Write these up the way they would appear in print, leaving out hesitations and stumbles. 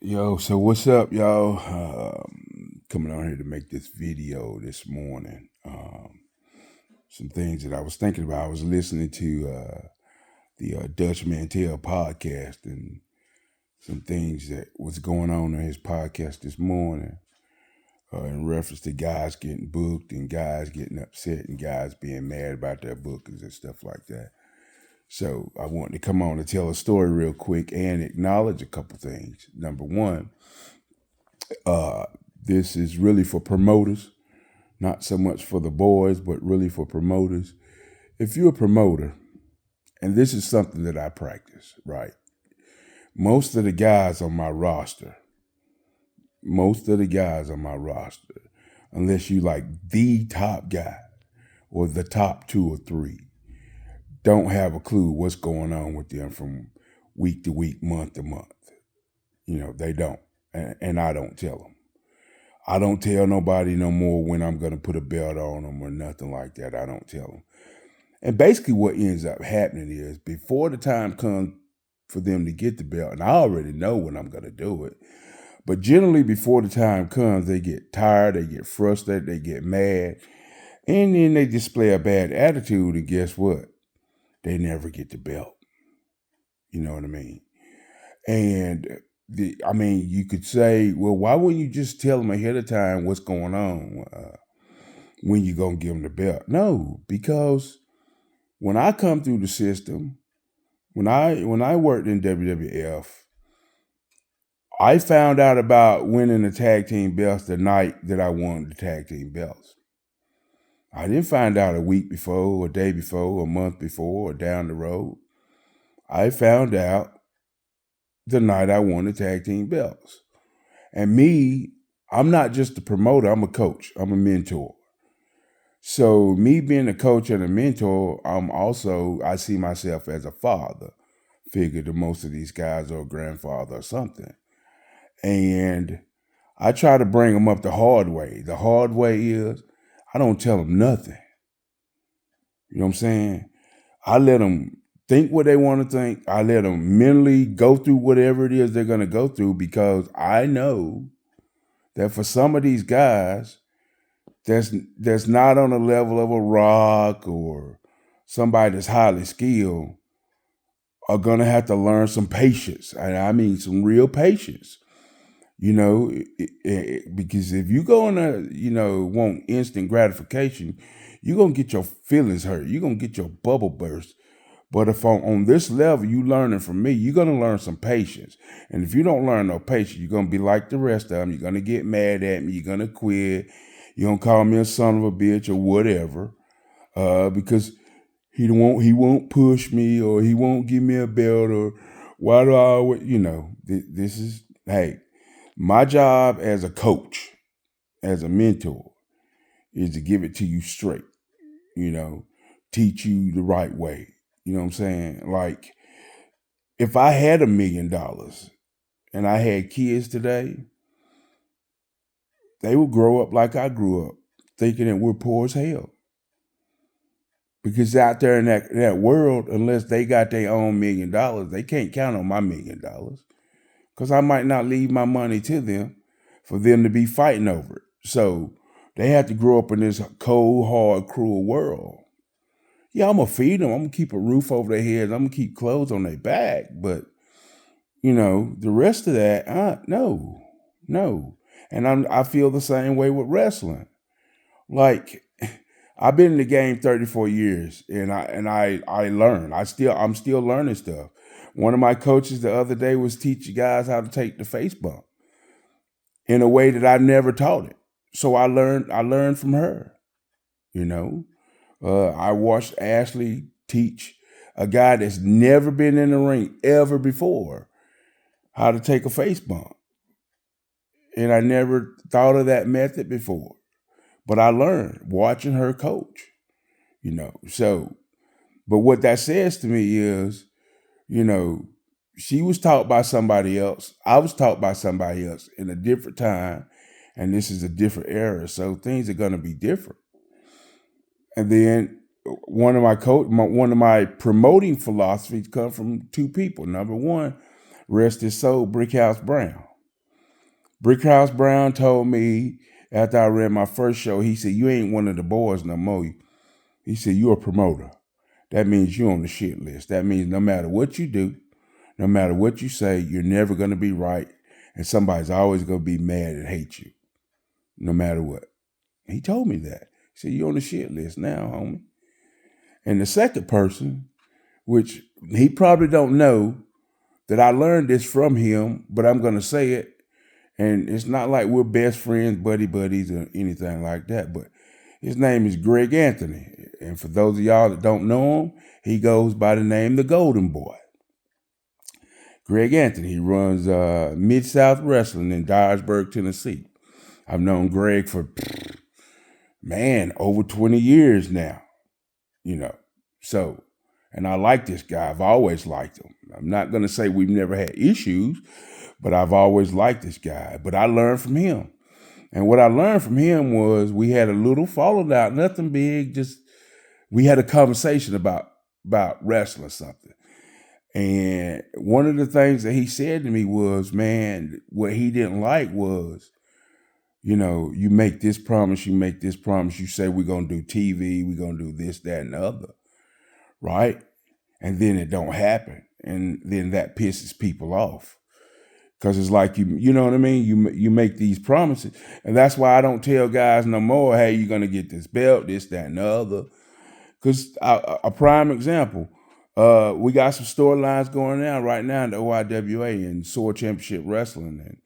Yo, so what's up, y'all? Coming on here to make this video this morning. Some things that I was thinking about. I was listening to the Dutch Mantel podcast and some things that was going on his podcast this morning in reference to guys getting booked and guys getting upset and guys being mad about their bookings and stuff like that. So I wanted to come on and tell a story real quick and acknowledge a couple things. Number one, this is really for promoters, not so much for the boys, but really for promoters. If you're a promoter, and this is something that I practice, right? Most of the guys on my roster, unless you like the top guy or the top two or three, don't have a clue what's going on with them from week to week, month to month. They don't. And I don't tell them. I don't tell nobody no more when I'm going to put a belt on them or nothing like that. I don't tell them. And basically what ends up happening is before the time comes for them to get the belt, and I already know when I'm going to do it, but generally before the time comes, they get tired, they get frustrated, they get mad, and then they display a bad attitude, and guess what? They never get the belt. You know what I mean? And you could say, well, why wouldn't you just tell them ahead of time what's going on when you're going to give them the belt? No, because when I come through the system, when I worked in WWF, I found out about winning the tag team belts the night that I won the tag team belts. I didn't find out a week before, a day before, a month before, or down the road. I found out the night I won the tag team belts. And me, I'm not just a promoter, I'm a coach, I'm a mentor. So me being a coach and a mentor, I see myself as a father figure to most of these guys, or a grandfather or something. And I try to bring them up the hard way. The hard way is I don't tell them nothing. You know what I'm saying? I let them think what they want to think. I let them mentally go through whatever it is they're going to go through, because I know that for some of these guys that's not on the level of a Rock or somebody that's highly skilled are going to have to learn some patience. And I mean some real patience. Because if you go want instant gratification, you're going to get your feelings hurt. You're going to get your bubble burst. But if on this level you learning from me, you're going to learn some patience. And if you don't learn no patience, you're going to be like the rest of them. You're going to get mad at me. You're going to quit. You're going to call me a son of a bitch or whatever, because he won't push me, or he won't give me a belt, or why do I always, this is, hey, my job as a coach, as a mentor, is to give it to you straight, teach you the right way. You know what I'm saying? Like, if I had $1 million and I had kids today, they would grow up like I grew up, thinking that we're poor as hell. Because out there in that world, unless they got their own $1 million, they can't count on my $1 million. Because I might not leave my money to them for them to be fighting over it. So they have to grow up in this cold, hard, cruel world. Yeah, I'm going to feed them. I'm going to keep a roof over their heads. I'm going to keep clothes on their back. But, the rest of that, no. And I feel the same way with wrestling. Like, I've been in the game 34 years, and I learn. I'm still learning stuff. One of my coaches the other day was teaching guys how to take the face bump in a way that I never taught it. So I learned from her. I watched Ashley teach a guy that's never been in the ring ever before how to take a face bump. And I never thought of that method before. But I learned watching her coach, So, but what that says to me is, she was taught by somebody else. I was taught by somebody else in a different time. And this is a different era. So things are going to be different. And then one of my promoting philosophies come from two people. Number one, rest his soul, Brickhouse Brown. Brickhouse Brown told me after I ran my first show, he said, you ain't one of the boys no more. He said, you're a promoter. That means you're on the shit list. That means no matter what you do, no matter what you say, you're never going to be right. And somebody's always going to be mad and hate you, no matter what. He told me that. He said, you're on the shit list now, homie. And the second person, which he probably don't know that I learned this from him, but I'm going to say it. And it's not like we're best friends, buddies, or anything like that. But his name is Greg Anthony. And for those of y'all that don't know him, he goes by the name The Golden Boy. Greg Anthony, he runs Mid-South Wrestling in Dyersburg, Tennessee. I've known Greg for, over 20 years now, So, and I like this guy. I've always liked him. I'm not going to say we've never had issues, but I've always liked this guy. But I learned from him. And what I learned from him was we had a little falling out, nothing big, just we had a conversation about wrestling something. And one of the things that he said to me was, man, what he didn't like was, you make this promise, you say we're going to do TV, we're going to do this, that, and the other, right? And then it don't happen. And then that pisses people off. Because it's like, you know what I mean? You make these promises. And that's why I don't tell guys no more, hey, you're going to get this belt, this, that, and the other. Because a prime example, we got some storylines going on right now in the OIWA and Sword Championship Wrestling, and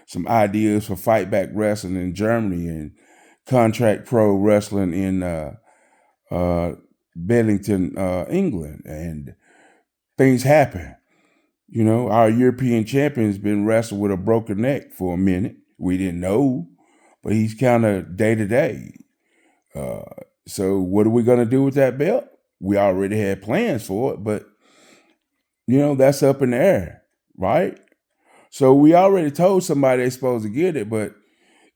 some ideas for Fight Back Wrestling in Germany and Contract Pro Wrestling in Bedlington, England. And things happen. Our European champion's been wrestling with a broken neck for a minute. We didn't know, but he's kind of day to day. So what are we going to do with that belt? We already had plans for it, but that's up in the air, right? So we already told somebody they're supposed to get it, but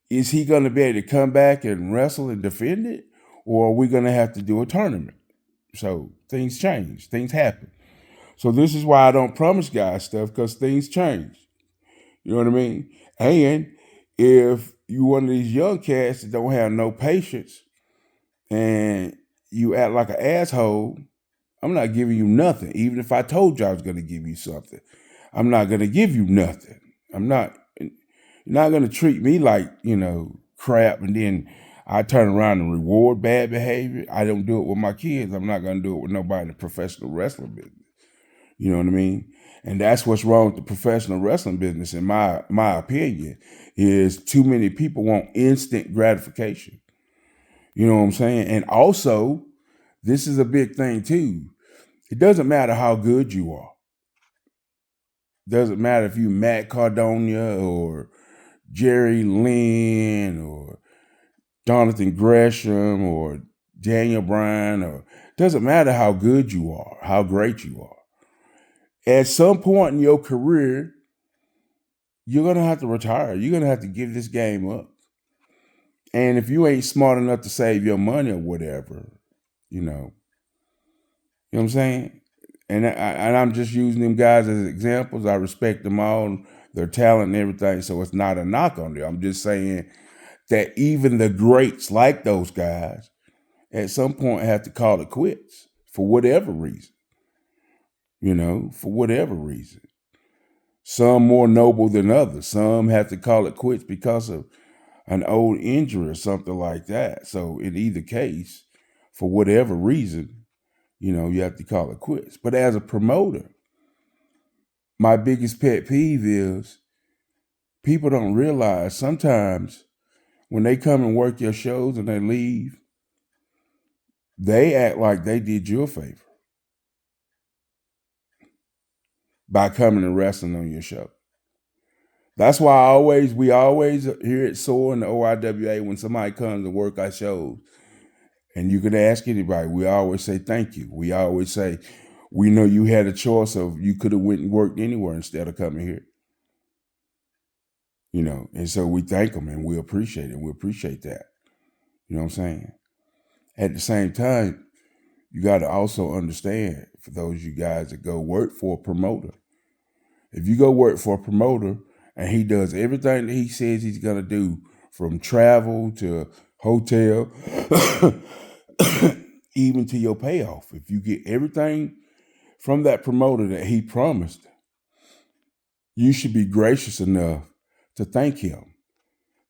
is he going to be able to come back and wrestle and defend it? Or are we going to have to do a tournament? So things change, things happen. So this is why I don't promise guys stuff, because things change. You know what I mean? And if you one of these young cats that don't have no patience and you act like an asshole, I'm not giving you nothing. Even if I told you I was going to give you something, I'm not going to give you nothing. You're not going to treat me like, crap, and then I turn around and reward bad behavior. I don't do it with my kids. I'm not going to do it with nobody in the professional wrestling business. You know what I mean? And that's what's wrong with the professional wrestling business, in my opinion, is too many people want instant gratification. You know what I'm saying? And also, this is a big thing too. It doesn't matter how good you are. It doesn't matter if you Matt Cardona or Jerry Lynn or Jonathan Gresham or Daniel Bryan, or it doesn't matter how good you are, how great you are. At some point in your career, you're going to have to retire. You're going to have to give this game up. And if you ain't smart enough to save your money or whatever, you know what I'm saying? And I'm just using them guys as examples. I respect them all, their talent and everything. So it's not a knock on them. I'm just saying that even the greats like those guys at some point have to call it quits for whatever reason. For whatever reason. Some more noble than others. Some have to call it quits because of an old injury or something like that. So in either case, for whatever reason, you have to call it quits. But as a promoter, my biggest pet peeve is people don't realize sometimes when they come and work your shows and they leave, they act like they did you a favor by coming and wrestling on your show. That's why we always here at SOAR and the OIWA, when somebody comes to work our shows, and you can ask anybody, we always say thank you. We always say, we know you had a choice of, you could have went and worked anywhere instead of coming here. And so we thank them and we appreciate it. We appreciate that. You know what I'm saying? At the same time, you got to also understand, for those of you guys that go work for a promoter, if you go work for a promoter And he does everything that he says he's going to do, from travel to hotel, even to your payoff. If you get everything from that promoter that he promised, you should be gracious enough to thank him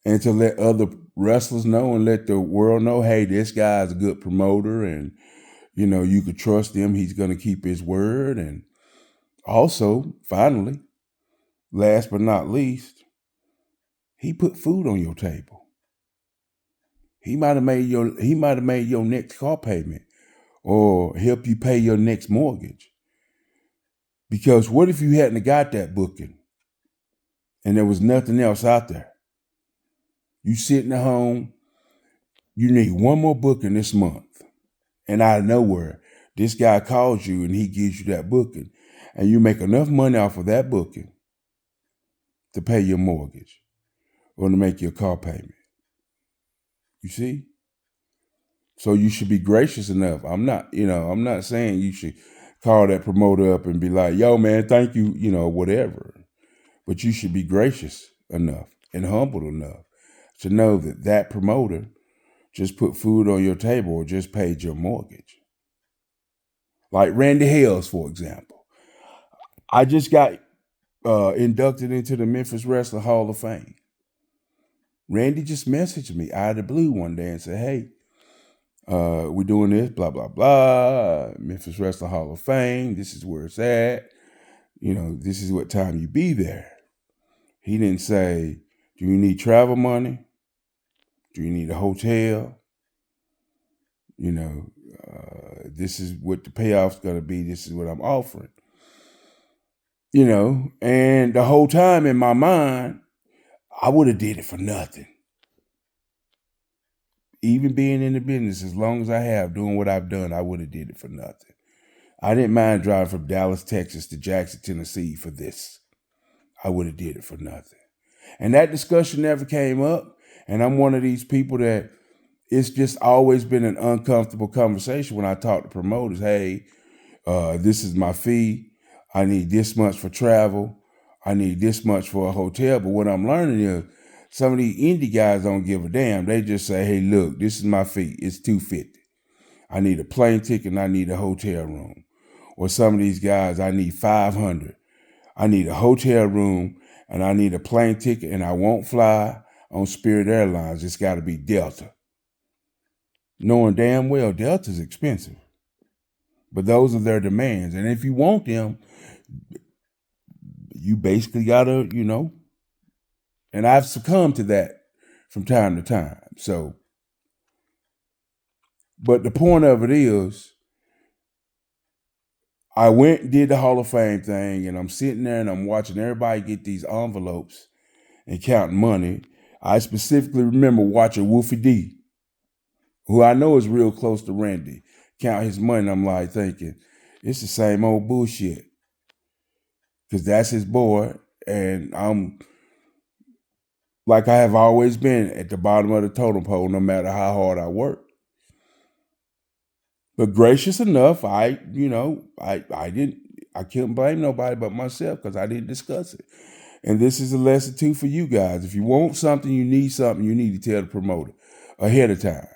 and to let other wrestlers know and let the world know, hey, this guy's a good promoter, and you could trust him. He's going to keep his word. And also, finally, last but not least, he put food on your table. He might have made your next car payment or help you pay your next mortgage. Because what if you hadn't got that booking and there was nothing else out there? You sitting at home, you need one more booking this month. And out of nowhere, this guy calls you and he gives you that booking. And you make enough money off of that booking to pay your mortgage or to make your car payment. You see? So you should be gracious enough. I'm not saying you should call that promoter up and be like, yo, man, thank you, whatever. But you should be gracious enough and humble enough to know that that promoter just put food on your table or just paid your mortgage. Like Randy Hales, for example. I just got inducted into the Memphis Wrestling Hall of Fame. Randy just messaged me out of the blue one day and said, hey, we're doing this, blah, blah, blah. Memphis Wrestling Hall of Fame. This is where it's at. This is what time you be there. He didn't say, do you need travel money? Do you need a hotel? This is what the payoff's going to be. This is what I'm offering. And the whole time in my mind, I would have did it for nothing. Even being in the business, as long as I have, doing what I've done, I would have did it for nothing. I didn't mind driving from Dallas, Texas to Jackson, Tennessee for this. I would have did it for nothing. And that discussion never came up. And I'm one of these people that it's just always been an uncomfortable conversation when I talk to promoters. Hey, this is my fee. I need this much for travel. I need this much for a hotel. But what I'm learning is some of these indie guys don't give a damn. They just say, hey, look, this is my fee. It's $250. I need a plane ticket and I need a hotel room. Or some of these guys, I need $500. I need a hotel room and I need a plane ticket, and I won't fly on Spirit Airlines. It's got to be Delta. Knowing damn well Delta's expensive. But those are their demands. And if you want them, you basically got to, and I've succumbed to that from time to time. So, but the point of it is, I went and did the Hall of Fame thing, and I'm sitting there and I'm watching everybody get these envelopes and counting money. I specifically remember watching Wolfie D, who I know is real close to Randy, count his money. And I'm like thinking, it's the same old bullshit. Because that's his boy, and I'm like I have always been at the bottom of the totem pole, no matter how hard I work. But gracious enough, I couldn't blame nobody but myself because I didn't discuss it. And this is a lesson too for you guys. If you want something, you need something, you need to tell the promoter ahead of time.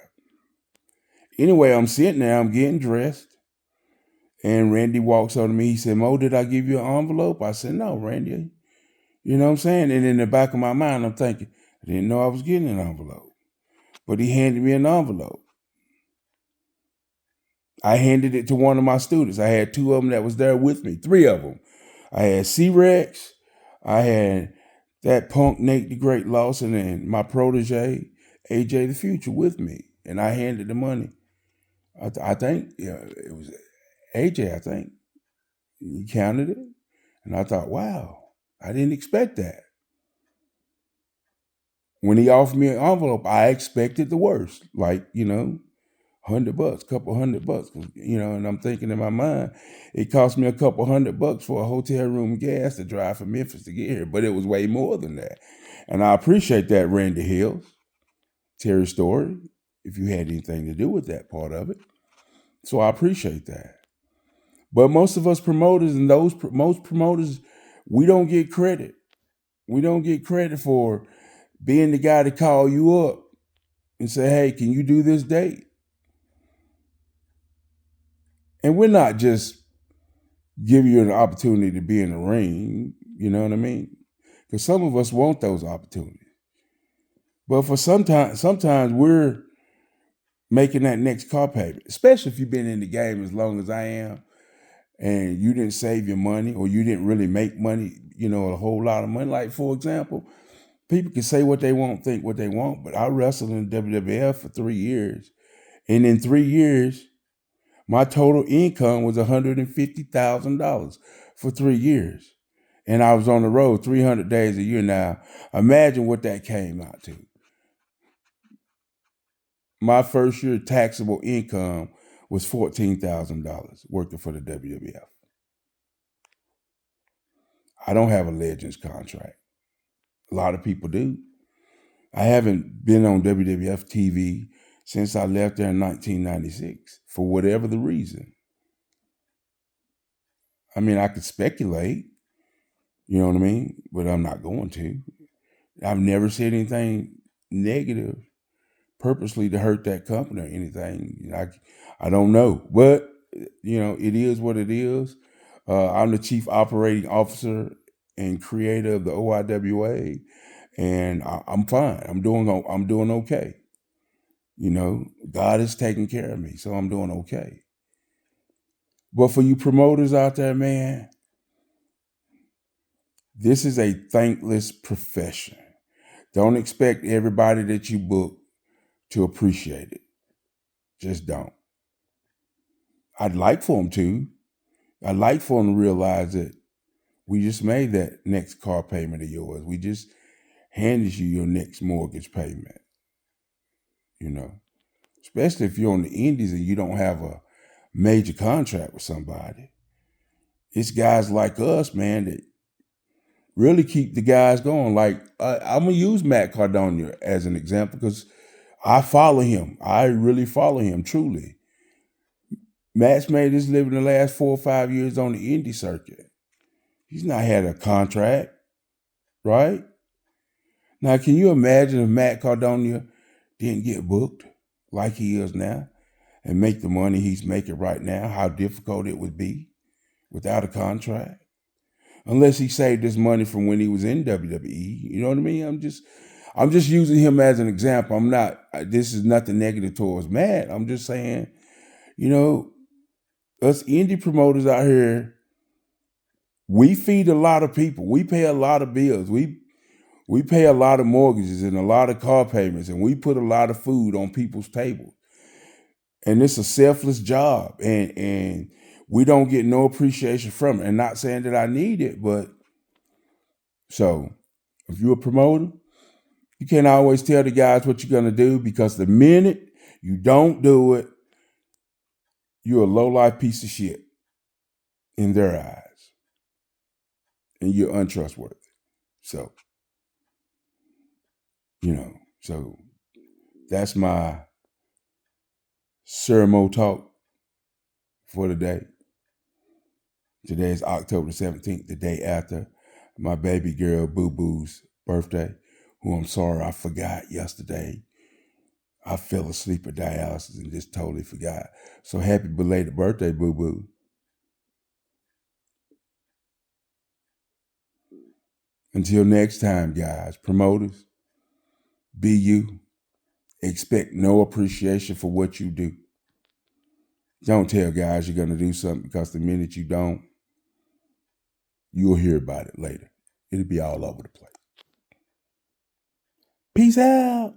Anyway, I'm sitting there, I'm getting dressed, and Randy walks over to me. He said, Mo, did I give you an envelope? I said, no, Randy. You know what I'm saying? And in the back of my mind, I'm thinking, I didn't know I was getting an envelope. But he handed me an envelope. I handed it to one of my students. I had two of them that was there with me, three of them. I had C-Rex, I had that punk Nate the Great Lawson, and my protege, AJ the Future, with me. And I handed the money. I think it was AJ, I think. He counted it. And I thought, wow, I didn't expect that. When he offered me an envelope, I expected the worst. Like, $100, couple $100, and I'm thinking in my mind, it cost me a couple $100 for a hotel room gas to drive from Memphis to get here, but it was way more than that. And I appreciate that, Randy Hills, Terry Story, if you had anything to do with that part of it. So I appreciate that. But most of us promoters and most promoters, we don't get credit We don't get credit for being the guy to call you up and say, hey, can you do this date? And we're not just giving you an opportunity to be in the ring, you know what I mean? Because some of us want those opportunities. But for sometimes we're making that next car payment, especially if you've been in the game as long as I am and you didn't save your money or you didn't really make money, a whole lot of money. Like, for example, people can say what they want, think what they want, but I wrestled in WWF for 3 years. And in 3 years, my total income was $150,000 for 3 years. And I was on the road 300 days a year now. Imagine what that came out to. My first year taxable income was $14,000 working for the WWF. I don't have a Legends contract. A lot of people do. I haven't been on WWF TV since I left there in 1996 for whatever the reason. I mean, I could speculate, you know what I mean? But I'm not going to. I've never said anything negative purposely to hurt that company or anything. I don't know. But, it is what it is. I'm the chief operating officer and creator of the OIWA, and I'm fine. I'm doing okay. God is taking care of me, so I'm doing okay. But for you promoters out there, man, this is a thankless profession. Don't expect everybody that you book to appreciate it. Just don't. I'd like for them to. I'd like for them to realize that we just made that next car payment of yours. We just handed you your next mortgage payment. Especially if you're on the indies and you don't have a major contract with somebody. It's guys like us, man, that really keep the guys going. Like, I'm going to use Matt Cardona as an example because I follow him. I really follow him, truly. Matt's made his living the last 4 or 5 years on the indie circuit. He's not had a contract, right? Now, can you imagine if Matt Cardona didn't get booked like he is now and make the money he's making right now, how difficult it would be without a contract? Unless he saved his money from when he was in WWE. You know what I mean? I'm just using him as an example. This is nothing negative towards Matt. I'm just saying, us indie promoters out here, we feed a lot of people. We pay a lot of bills. We pay a lot of mortgages and a lot of car payments, and we put a lot of food on people's tables. And it's a selfless job, and we don't get no appreciation from it. And not saying that I need it, but so if you're a promoter, you can't always tell the guys what you're going to do, because the minute you don't do it, you're a low-life piece of shit in their eyes, and you're untrustworthy. So, so that's my sermo talk for the day. Today is October 17th, the day after my baby girl Boo Boo's birthday, who I'm sorry I forgot yesterday. I fell asleep at dialysis and just totally forgot. So happy belated birthday, Boo Boo. Until next time, guys, promoters, be you. Expect no appreciation for what you do. Don't tell guys you're going to do something, because the minute you don't, you'll hear about it later. It'll be all over the place. Peace out.